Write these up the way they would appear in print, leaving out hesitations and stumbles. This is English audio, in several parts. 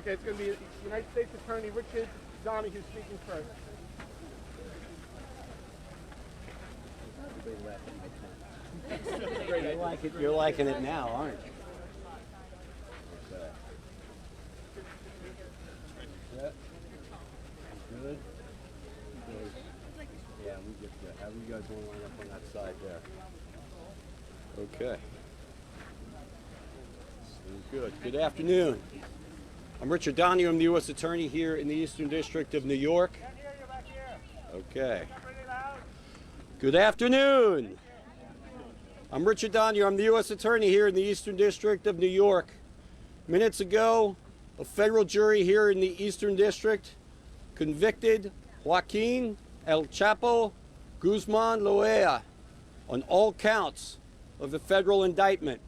Okay, it's going to be United States Attorney Richard Donahue speaking first. You're liking it now, aren't you? Okay. Yeah. Good. Yeah, we get that. How are you guys want to line up on that side there? Okay. Good. Good afternoon. I'm Richard Donahue. I'm the U.S. Attorney here in the Eastern District of New York. Okay. Good afternoon. I'm Richard Donahue. I'm the U.S. Attorney here in the Eastern District of New York. Minutes ago, a federal jury here in the Eastern District convicted Joaquin El Chapo Guzman Loera on all counts of the federal indictment.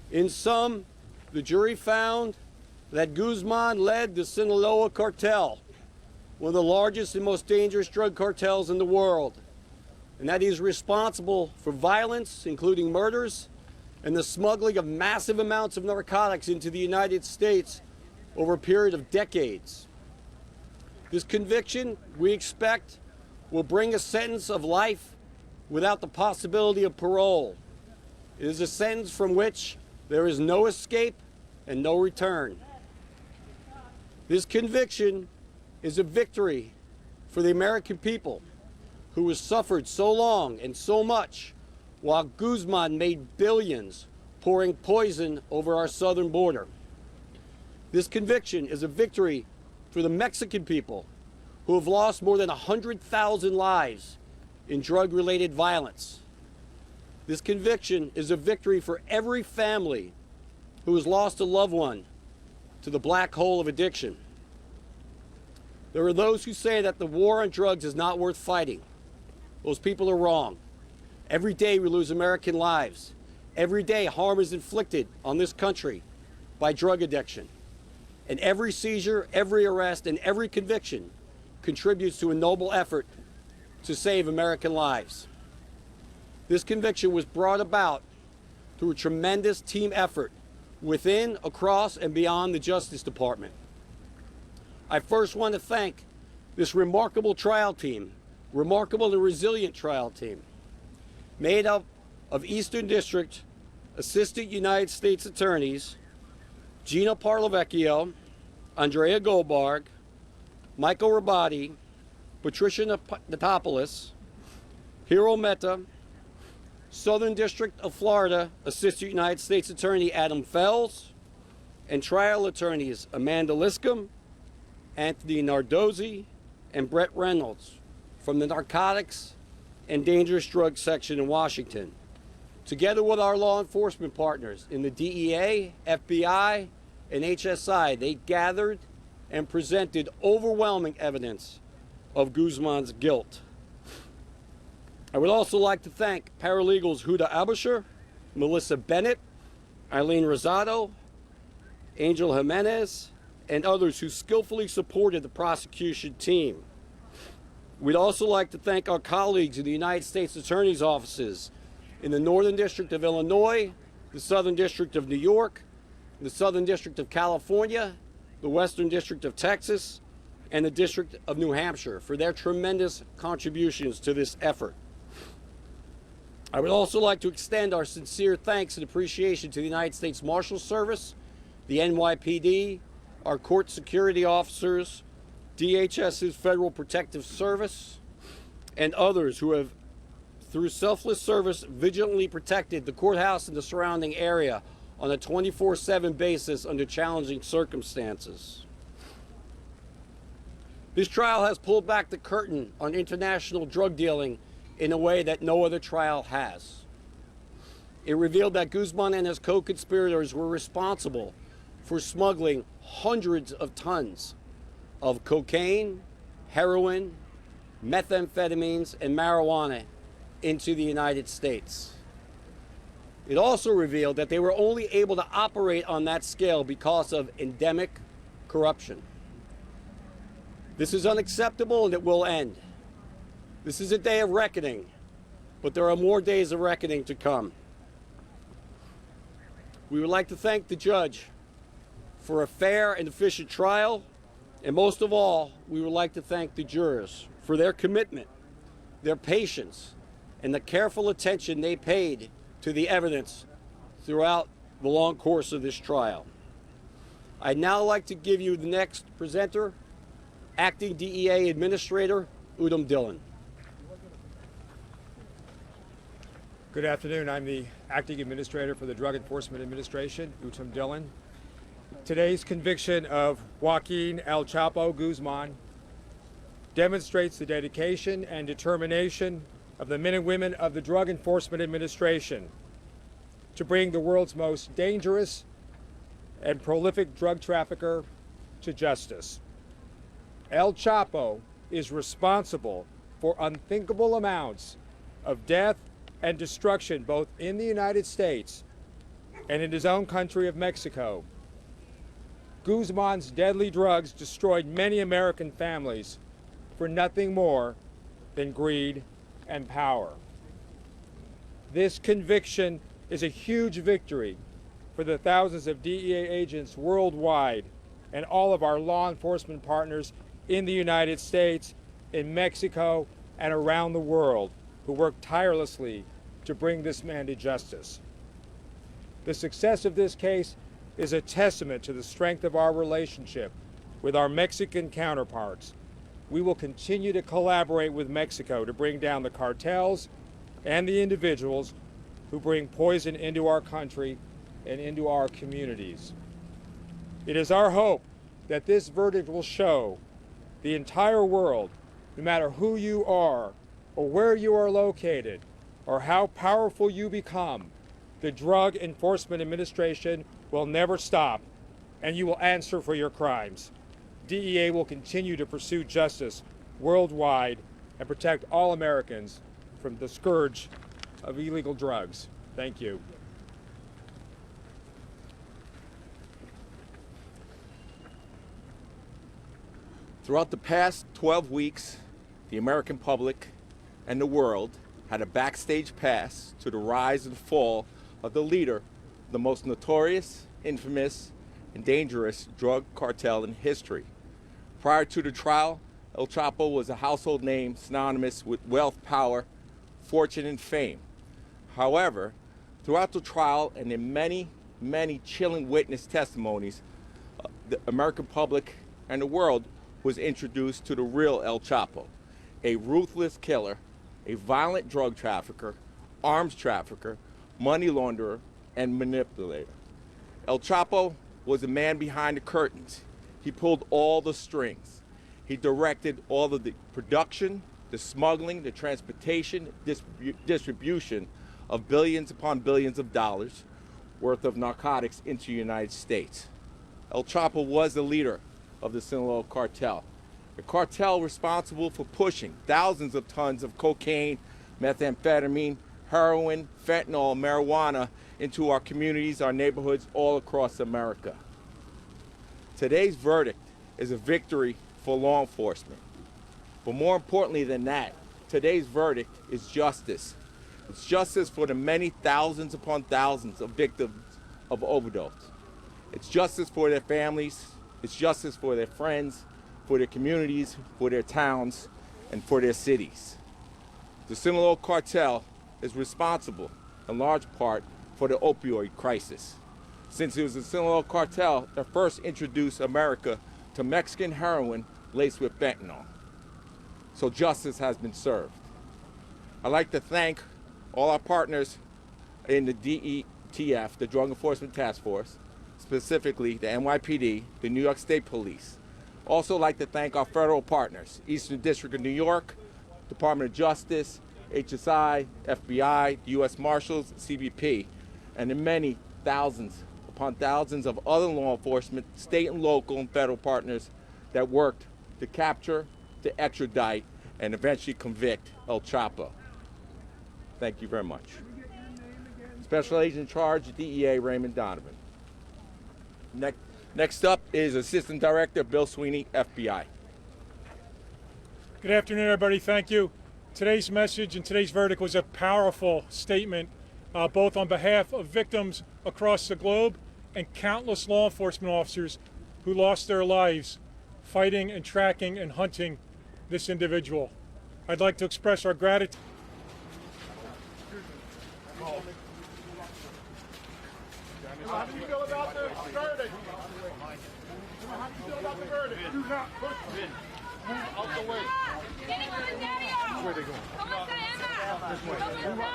In sum, the jury found that Guzman led the Sinaloa cartel, one of the largest and most dangerous drug cartels in the world, and that he is responsible for violence, including murders, and the smuggling of massive amounts of narcotics into the United States over a period of decades. This conviction, we expect, will bring a sentence of life without the possibility of parole. It is a sentence from which there is no escape and no return. This conviction is a victory for the American people who has suffered so long and so much while Guzman made billions pouring poison over our southern border. This conviction is a victory for the Mexican people who have lost more than 100,000 lives in drug-related violence. This conviction is a victory for every family who has lost a loved one to the black hole of addiction. There are those who say that the war on drugs is not worth fighting. Those people are wrong. Every day we lose American lives. Every day harm is inflicted on this country by drug addiction. And every seizure, every arrest, and every conviction contributes to a noble effort to save American lives. This conviction was brought about through a tremendous team effort within, across, and beyond the Justice Department. I first want to thank this remarkable trial team, remarkable and resilient trial team, made up of Eastern District Assistant United States Attorneys Gina Parlavecchio, Andrea Goldberg, Michael Rabati, Patricia Natopoulos, Hiro Mehta, Southern District of Florida Assistant United States Attorney Adam Fells, and trial attorneys Amanda Liscombe, Anthony Nardozzi, and Brett Reynolds from the Narcotics and Dangerous Drugs Section in Washington, together with our law enforcement partners in the DEA, FBI, and HSI. They gathered and presented overwhelming evidence of Guzman's guilt. I would also like to thank paralegals Huda Abusher, Melissa Bennett, Eileen Rosado, Angel Jimenez, and others who skillfully supported the prosecution team. We'd also like to thank our colleagues in the United States Attorney's offices in the Northern District of Illinois, the Southern District of New York, the Southern District of California, the Western District of Texas, and the District of New Hampshire for their tremendous contributions to this effort. I would also like to extend our sincere thanks and appreciation to the United States Marshals Service, the NYPD, our court security officers, DHS's Federal Protective Service, and others who have, through selfless service, vigilantly protected the courthouse and the surrounding area on a 24/7 basis under challenging circumstances. This trial has pulled back the curtain on international drug dealing in a way that no other trial has. It revealed that Guzman and his co-conspirators were responsible for smuggling hundreds of tons of cocaine, heroin, methamphetamines, and marijuana into the United States. It also revealed that they were only able to operate on that scale because of endemic corruption. This is unacceptable and it will end. This is a day of reckoning, but there are more days of reckoning to come. We would like to thank the judge for a fair and efficient trial. And most of all, we would like to thank the jurors for their commitment, their patience, and the careful attention they paid to the evidence throughout the long course of this trial. I'd now like to give you the next presenter, Acting DEA Administrator Udom Dillon. Good afternoon. I'm the Acting Administrator for the Drug Enforcement Administration, Udom Dillon. Today's conviction of Joaquin El Chapo Guzman demonstrates the dedication and determination of the men and women of the Drug Enforcement Administration to bring the world's most dangerous and prolific drug trafficker to justice. El Chapo is responsible for unthinkable amounts of death and destruction both in the United States and in his own country of Mexico. Guzman's deadly drugs destroyed many American families for nothing more than greed and power. This conviction is a huge victory for the thousands of DEA agents worldwide and all of our law enforcement partners in the United States, in Mexico, and around the world who work tirelessly to bring this man to justice. The success of this case is a testament to the strength of our relationship with our Mexican counterparts. We will continue to collaborate with Mexico to bring down the cartels and the individuals who bring poison into our country and into our communities. It is our hope that this verdict will show the entire world, no matter who you are or where you are located or how powerful you become, the Drug Enforcement Administration will never stop, and you will answer for your crimes. DEA will continue to pursue justice worldwide and protect all Americans from the scourge of illegal drugs. Thank you. Throughout the past 12 weeks, the American public and the world had a backstage pass to the rise and fall of the leader, the most notorious, infamous, and dangerous drug cartel in history. Prior to the trial, El Chapo was a household name synonymous with wealth, power, fortune, and fame. However, throughout the trial and in many, many chilling witness testimonies, the American public and the world was introduced to the real El Chapo, a ruthless killer, a violent drug trafficker, arms trafficker, money launderer, and manipulator. El Chapo was a man behind the curtains. He pulled all the strings. He directed all of the production, the smuggling, the transportation, distribution of billions upon billions of dollars worth of narcotics into the United States. El Chapo was the leader of the Sinaloa cartel, a cartel responsible for pushing thousands of tons of cocaine, methamphetamine, heroin, fentanyl, marijuana into our communities, our neighborhoods all across America. Today's verdict is a victory for law enforcement. But more importantly than that, today's verdict is justice. It's justice for the many thousands upon thousands of victims of overdose. It's justice for their families. It's justice for their friends, for their communities, for their towns, and for their cities. The Sinaloa cartel is responsible, in large part, for the opioid crisis, since it was the Sinaloa cartel that first introduced America to Mexican heroin laced with fentanyl. So justice has been served. I'd like to thank all our partners in the DETF, the Drug Enforcement Task Force, specifically the NYPD, the New York State Police. Also like to thank our federal partners, Eastern District of New York, Department of Justice, HSI, FBI, the U.S. Marshals, CBP, and the many thousands upon thousands of other law enforcement, state and local and federal partners that worked to capture, to extradite, and eventually convict El Chapo. Thank you very much. Special Agent in Charge, DEA Raymond Donovan. Next up is Assistant Director Bill Sweeney, FBI. Good afternoon, everybody. Thank you. Today's message and today's verdict was a powerful statement, both on behalf of victims across the globe and countless law enforcement officers who lost their lives fighting and tracking and hunting this individual. I'd like to express our gratitude. How do you feel about the verdict? How do you feel about the verdict? Do not push me. Move out the way. ¿Tiene comentario? ¿Cómo está, Emma?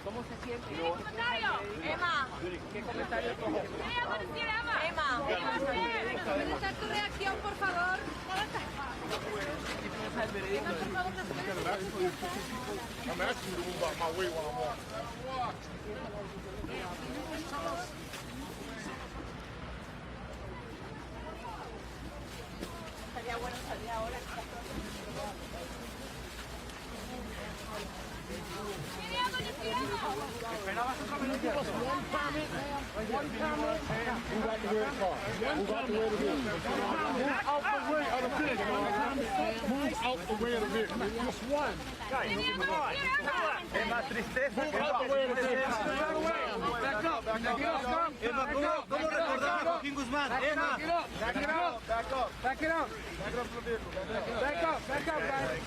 ¿Cómo se siente? ¿Tiene comentario? Emma. ¿Qué comentario? ¿Qué iba a decir, Emma? Emma. ¿Qué iba a hacer? ¿Puedes dar tu reacción, por favor? I'm asking you to move out my way while I'm walking. Estaría bueno salir ahora. Esperabas otro minuto. One comment. Move out the way of the car. Move out the way of the vehicle. Move out the way of the vehicle. Move out the way of the vehicle. Just one. Es más tristeza Move out the way of the vehicle. Back up. Emma, ¿cómo recordar a Joaquin Guzmán? Emma. Back it up. Back up. Back it up. Back up to the vehicle. Back up. Back up, guys.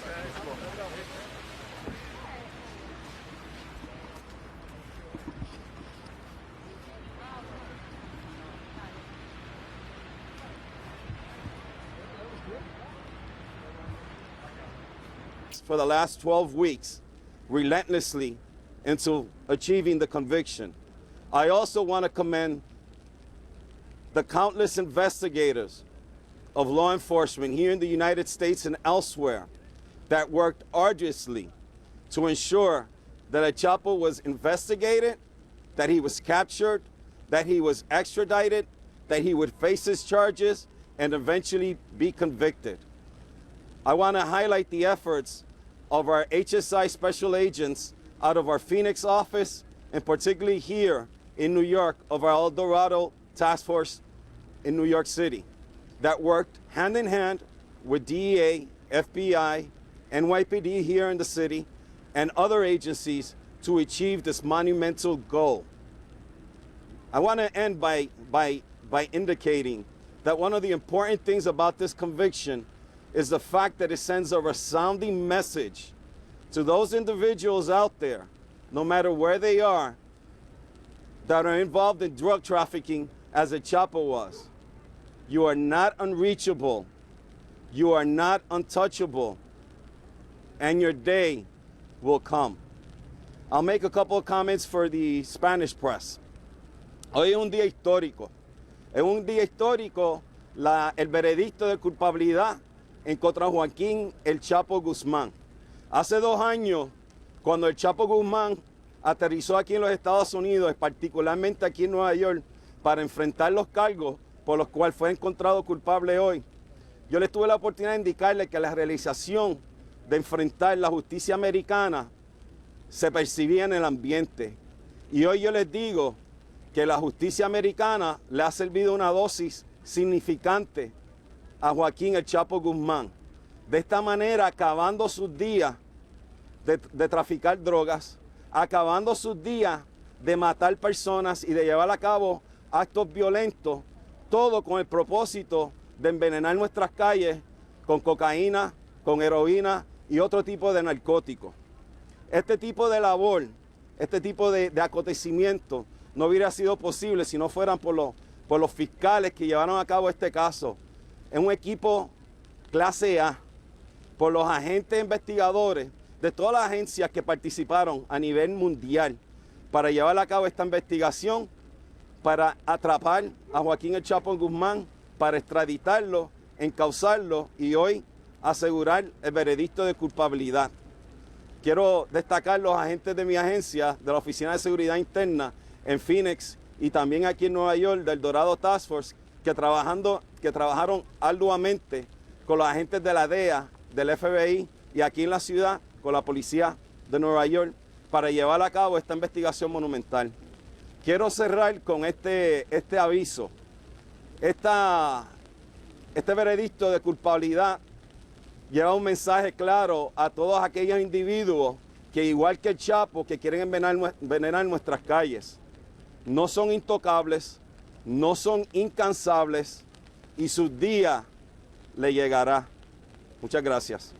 For the last 12 weeks, relentlessly into achieving the conviction. I also want to commend the countless investigators of law enforcement here in the United States and elsewhere that worked arduously to ensure that a Chapo was investigated, that he was captured, that he was extradited, that he would face his charges, and eventually be convicted. I want to highlight the efforts of our HSI special agents out of our Phoenix office, and particularly here in New York of our El Dorado task force in New York City that worked hand in hand with DEA, FBI, NYPD here in the city, and other agencies to achieve this monumental goal. I want to end by indicating that one of the important things about this conviction is the fact that it sends a resounding message to those individuals out there, no matter where they are, that are involved in drug trafficking as a Chapo was. You are not unreachable. You are not untouchable. And your day will come. I'll make a couple of comments for the Spanish press. Hoy es un día histórico. Es un día histórico el veredicto de culpabilidad en contra Joaquín el Chapo Guzmán. Hace 2 años, cuando el Chapo Guzmán aterrizó aquí en los Estados Unidos, particularmente aquí en Nueva York, para enfrentar los cargos por los cuales fue encontrado culpable hoy, yo les tuve la oportunidad de indicarle que la realización de enfrentar la justicia americana se percibía en el ambiente. Y hoy yo les digo que la justicia americana le ha servido una dosis significante a Joaquín el Chapo Guzmán. De esta manera, acabando sus días de traficar drogas, acabando sus días de matar personas y de llevar a cabo actos violentos, todo con el propósito de envenenar nuestras calles con cocaína, con heroína y otro tipo de narcóticos. Este tipo de labor, este tipo de acontecimiento no hubiera sido posible si no fueran por los fiscales que llevaron a cabo este caso. Es un equipo clase A, por los agentes investigadores de todas las agencias que participaron a nivel mundial para llevar a cabo esta investigación, para atrapar a Joaquín el Chapo Guzmán, para extraditarlo, encauzarlo y hoy asegurar el veredicto de culpabilidad. Quiero destacar los agentes de mi agencia, de la Oficina de Seguridad Interna en Phoenix y también aquí en Nueva York, del Dorado Task Force, que trabajaron arduamente con los agentes de la DEA, del FBI y aquí en la ciudad con la policía de Nueva York para llevar a cabo esta investigación monumental. Quiero cerrar con este aviso. Este veredicto de culpabilidad lleva un mensaje claro a todos aquellos individuos que, igual que el Chapo, que quieren envenenar nuestras calles. no son intocables, no son incansables y su día le llegará. Muchas gracias.